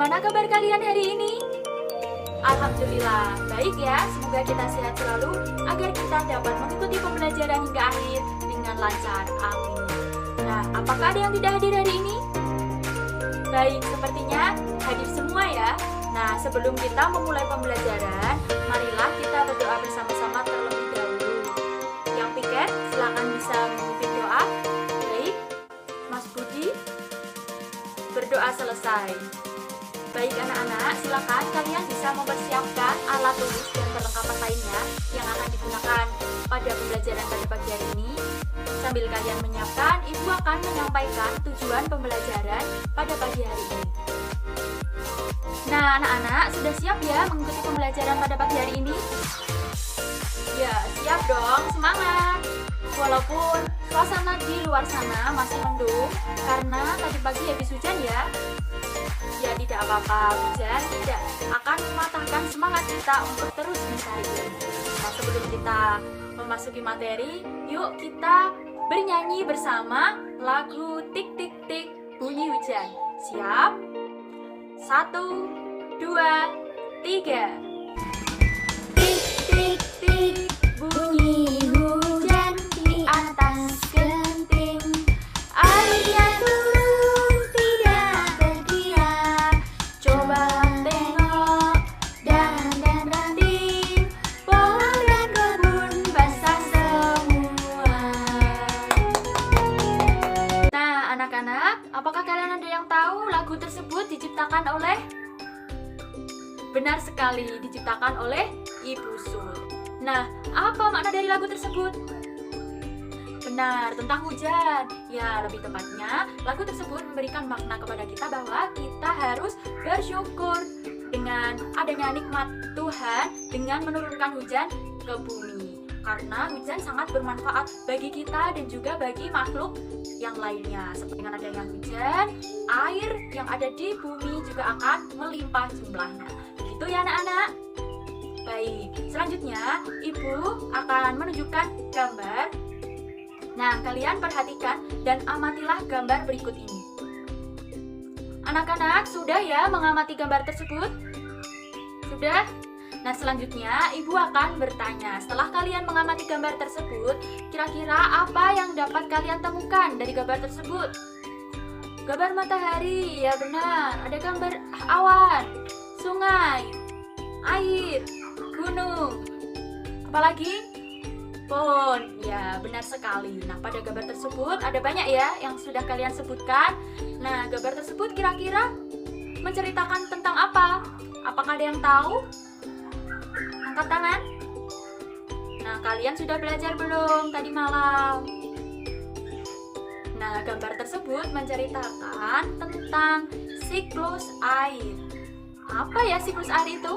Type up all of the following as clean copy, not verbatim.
bagaimana kabar kalian hari ini? Alhamdulillah, baik ya. Semoga kita sehat selalu agar kita dapat mengikuti pembelajaran hingga akhir dengan lancar. Amin. Nah, apakah ada yang tidak hadir hari ini? Baik, sepertinya hadir semua ya. Nah, sebelum kita memulai pembelajaran, marilah kita berdoa bersama-sama terlebih dahulu. Yang piket, silakan bisa memimpin doa. Baik, Mas Budi, berdoa selesai. Baik anak-anak, silakan kalian bisa mempersiapkan alat tulis dan perlengkapan lainnya yang akan digunakan pada pembelajaran pada pagi hari ini. Sambil kalian menyiapkan, Ibu akan menyampaikan tujuan pembelajaran pada pagi hari ini. Nah, anak-anak sudah siap ya mengikuti pembelajaran pada pagi hari ini? Ya, siap dong, semangat! Walaupun suasana di luar sana masih mendung karena tadi pagi habis hujan ya. Ya tidak apa-apa, hujan tidak akan mematahkan semangat kita untuk terus mencari ilmu. Nah, sebelum kita memasuki materi, yuk kita bernyanyi bersama lagu Tik Tik Tik Bunyi Hujan. Siap? 1, 2, 3. Tik tik tik bunyi hujan di atas genting. Airnya turun tidak terkira. Coba tengok dan ranting. Pohon dan kebun basah semua. Nah, anak-anak, apakah kalian ada yang tahu lagu tersebut diciptakan oleh? Benar sekali, diciptakan oleh Ibu Sud. Nah, apa makna dari lagu tersebut? Benar, tentang hujan. Ya, lebih tepatnya, lagu tersebut memberikan makna kepada kita bahwa kita harus bersyukur dengan adanya nikmat Tuhan dengan menurunkan hujan ke bumi. Karena hujan sangat bermanfaat bagi kita dan juga bagi makhluk yang lainnya. Seperti dengan adanya hujan, air yang ada di bumi juga akan melimpah jumlahnya. Begitu ya anak-anak? Baik, selanjutnya Ibu akan menunjukkan gambar. Nah, kalian perhatikan dan amatilah gambar berikut ini. Anak-anak, sudah ya mengamati gambar tersebut? Sudah? Nah, selanjutnya Ibu akan bertanya, setelah kalian mengamati gambar tersebut, kira-kira apa yang dapat kalian temukan dari gambar tersebut? Gambar matahari, ya benar. Ada gambar awan, sungai, air, gunung. Apalagi? Pohon, ya benar sekali. Nah, pada gambar tersebut ada banyak ya yang sudah kalian sebutkan. Nah, gambar tersebut kira-kira menceritakan tentang apa? Apakah ada yang tahu? Angkat tangan. Nah, kalian sudah belajar belum tadi malam? Nah, gambar tersebut menceritakan tentang siklus air. Apa ya siklus air itu?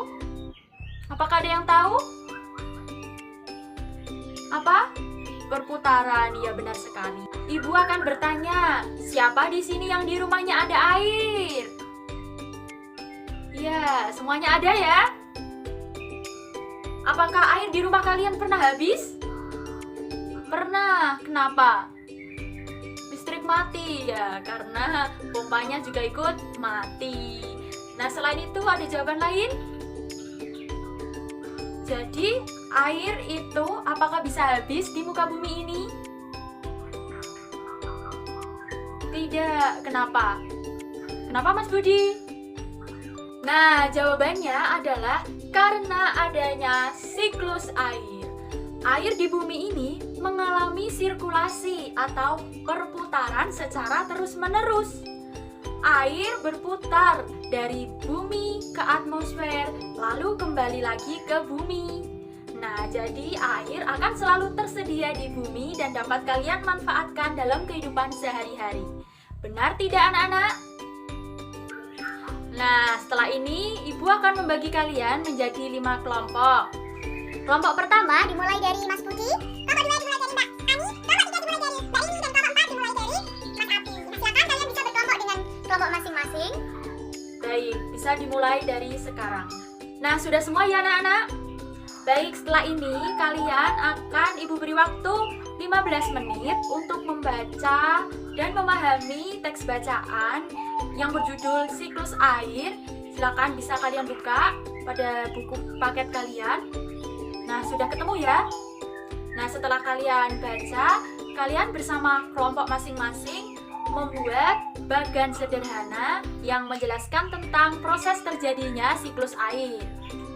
Apakah ada yang tahu? Apa? Perputaran, ya benar sekali. Ibu akan bertanya, siapa di sini yang di rumahnya ada air? Ya, semuanya ada ya? Apakah air di rumah kalian pernah habis? Pernah. Kenapa? Listrik mati ya, karena pompanya juga ikut mati. Nah, selain itu ada jawaban lain? Jadi, air itu apakah bisa habis di muka bumi ini? Tidak. Kenapa? Kenapa Mas Budi? Nah, jawabannya adalah karena adanya siklus air. Air di bumi ini mengalami sirkulasi atau perputaran secara terus-menerus. Air berputar dari bumi ke atmosfer, lalu kembali lagi ke bumi. Nah, jadi air akan selalu tersedia di bumi dan dapat kalian manfaatkan dalam kehidupan sehari-hari. Benar tidak anak-anak? Nah, setelah ini Ibu akan membagi kalian menjadi 5 kelompok. Kelompok pertama Dimulai dari Mas Budi, kelompok 2 dimulai dari Mbak Ani, kelompok 3 dimulai dari Mbak Ini, dan kelompok 4 dimulai dari Mas Abi. Nah, silakan kalian bisa berkelompok dengan kelompok masing-masing. Baik, bisa dimulai dari sekarang. Nah, sudah semua ya anak-anak? Baik, setelah ini kalian akan Ibu beri waktu 15 menit untuk membaca dan memahami teks bacaan yang berjudul Siklus Air Silakan bisa kalian buka pada buku paket kalian. Nah, sudah ketemu ya? Nah, setelah kalian baca, kalian bersama kelompok masing-masing membuat bagan sederhana yang menjelaskan tentang proses terjadinya siklus air.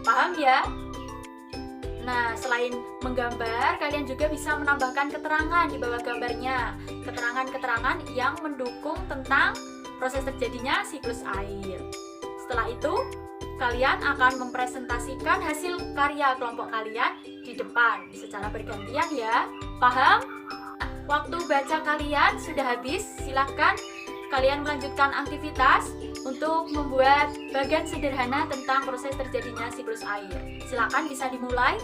Paham ya? Nah, selain menggambar, kalian juga bisa menambahkan keterangan di bawah gambarnya. Keterangan-keterangan yang mendukung tentang proses terjadinya siklus air. Setelah itu, kalian akan mempresentasikan hasil karya kelompok kalian di depan secara bergantian ya. Paham? Waktu baca kalian sudah habis, silakan kalian melanjutkan aktivitas untuk membuat bagan sederhana tentang proses terjadinya siklus air. Silakan bisa dimulai.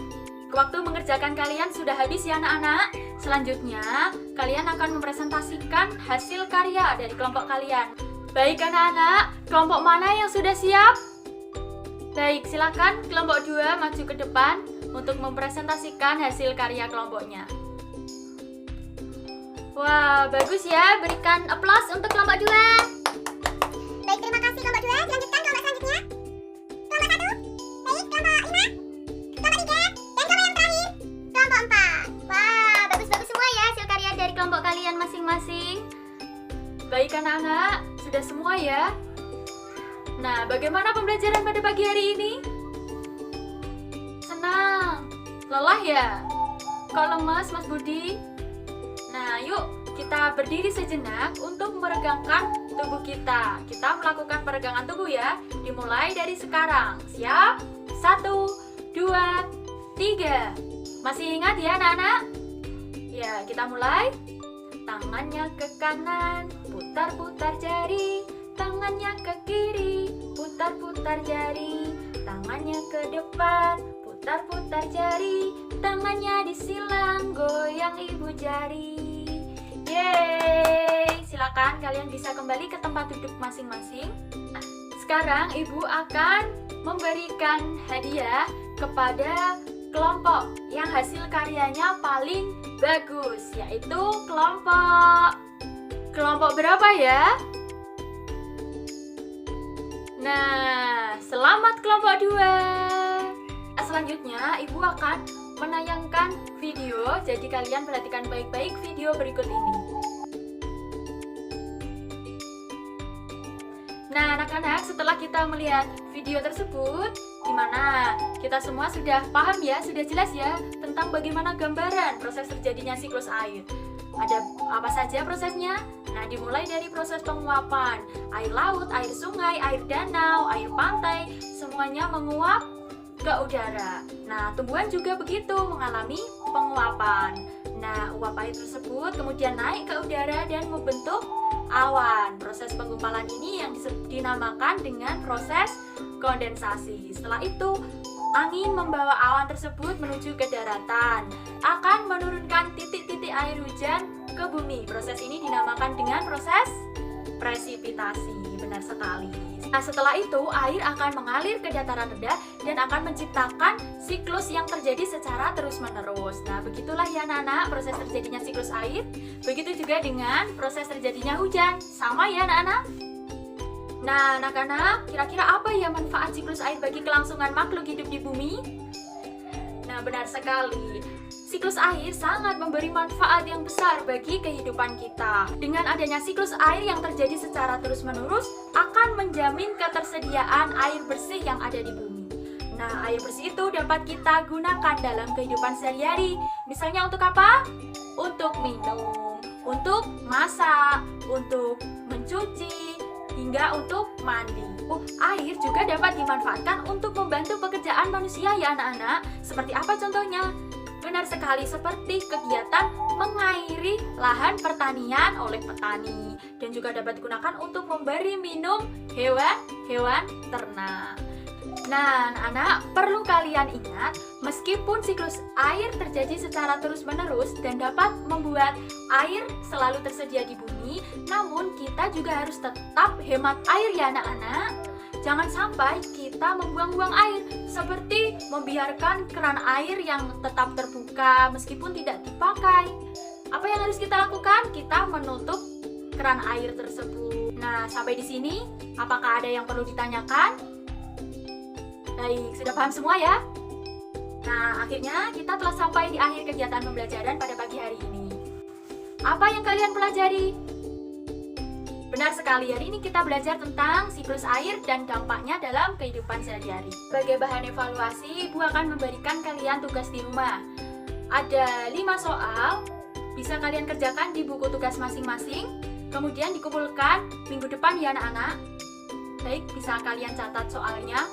Waktu mengerjakan kalian sudah habis ya anak-anak. Selanjutnya, kalian akan mempresentasikan hasil karya dari kelompok kalian. Baik anak-anak, kelompok mana yang sudah siap? Baik, silakan kelompok 2 maju ke depan untuk mempresentasikan hasil karya kelompoknya. Wah, bagus ya. Berikan aplaus untuk kelompok 2. Baik, terima kasih kelompok 2. Dilanjutkan kelompok selanjutnya. Kelompok 1. Baik, kelompok 5. Kelompok 3. Dan kelompok yang terakhir, kelompok 4. Wah, bagus-bagus semua ya hasil karya dari kelompok kalian masing-masing. Baik anak-anak, sudah semua ya? Nah, bagaimana pembelajaran pada pagi hari ini? Senang? Lelah ya? Kok lemas, Mas Budi? Nah, yuk kita berdiri sejenak untuk meregangkan tubuh kita. Kita melakukan peregangan tubuh ya. Dimulai dari sekarang. Siap? 1, 2, 3. Masih ingat ya anak-anak? Ya, kita mulai. Tangannya ke kanan, putar-putar jari. Tangannya ke kiri, putar-putar jari. Tangannya ke depan, putar-putar jari. Tangannya disilang, goyang ibu jari. Yeay! Silakan kalian bisa kembali ke tempat duduk masing-masing. Sekarang ibu akan memberikan hadiah kepada kelompok yang hasil karyanya paling bagus, yaitu kelompok berapa ya? Nah, selamat kelompok 2. Selanjutnya, ibu akan menayangkan video, jadi kalian perhatikan baik-baik video berikut ini. Nah, anak-anak, setelah kita melihat video tersebut, gimana? Kita semua sudah paham ya, sudah jelas ya tentang bagaimana gambaran proses terjadinya siklus air. Ada apa saja prosesnya? Nah, dimulai dari proses penguapan. Air laut, air sungai, air danau, air pantai, semuanya menguap ke udara. Nah, tumbuhan juga begitu, mengalami penguapan. Nah, uap air tersebut kemudian naik ke udara dan membentuk awan. Proses penggumpalan ini yang dinamakan dengan proses kondensasi. Setelah itu, angin membawa awan tersebut menuju ke daratan, akan menurunkan titik-titik air hujan ke bumi. Proses ini dinamakan dengan proses presipitasi. Benar sekali. Nah, setelah itu air akan mengalir ke dataran rendah dan akan menciptakan siklus yang terjadi secara terus-menerus. Nah, begitulah ya anak-anak proses terjadinya siklus air. Begitu juga dengan proses terjadinya hujan. Sama ya anak-anak? Nah, anak-anak, kira-kira apa ya manfaat siklus air bagi kelangsungan makhluk hidup di bumi? Nah, benar sekali. Siklus air sangat memberi manfaat yang besar bagi kehidupan kita. Dengan adanya siklus air yang terjadi secara terus-menerus akan menjamin ketersediaan air bersih yang ada di bumi. Nah, air bersih itu dapat kita gunakan dalam kehidupan sehari-hari. Misalnya untuk apa? Untuk minum, untuk masak, untuk mencuci, hingga untuk mandi. Air juga dapat dimanfaatkan untuk membantu pekerjaan manusia ya anak-anak. Seperti apa contohnya? Benar sekali, seperti kegiatan mengairi lahan pertanian oleh petani, dan juga dapat digunakan untuk memberi minum hewan-hewan ternak. Nah, anak-anak, perlu kalian ingat, meskipun siklus air terjadi secara terus-menerus dan dapat membuat air selalu tersedia di bumi, namun kita juga harus tetap hemat air ya anak-anak. Jangan sampai kita membuang-buang air, seperti membiarkan keran air yang tetap terbuka meskipun tidak dipakai. Apa yang harus kita lakukan? Kita menutup keran air tersebut. Nah, sampai di sini, apakah ada yang perlu ditanyakan? Baik, sudah paham semua ya? Nah, akhirnya kita telah sampai di akhir kegiatan pembelajaran pada pagi hari ini. Apa yang kalian pelajari? Benar sekali, hari ini kita belajar tentang siklus air dan dampaknya dalam kehidupan sehari-hari. Sebagai bahan evaluasi, Ibu akan memberikan kalian tugas di rumah. Ada 5 soal, bisa kalian kerjakan di buku tugas masing-masing, kemudian dikumpulkan minggu depan ya anak-anak. Baik, bisa kalian catat soalnya.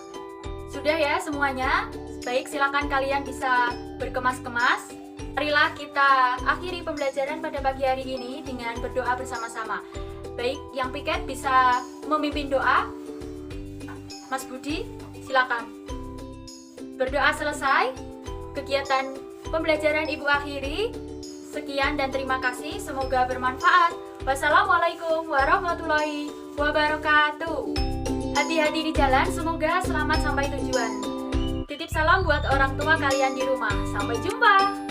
Sudah ya semuanya? Baik, silakan kalian bisa berkemas-kemas. Marilah kita akhiri pembelajaran pada pagi hari ini dengan berdoa bersama-sama. Baik, yang piket bisa memimpin doa. Mas Budi, silakan. Berdoa selesai. Kegiatan pembelajaran Ibu akhiri. Sekian dan terima kasih. Semoga bermanfaat. Wassalamualaikum warahmatullahi wabarakatuh. Hati-hati di jalan, semoga selamat sampai tujuan. Titip salam buat orang tua kalian di rumah. Sampai jumpa.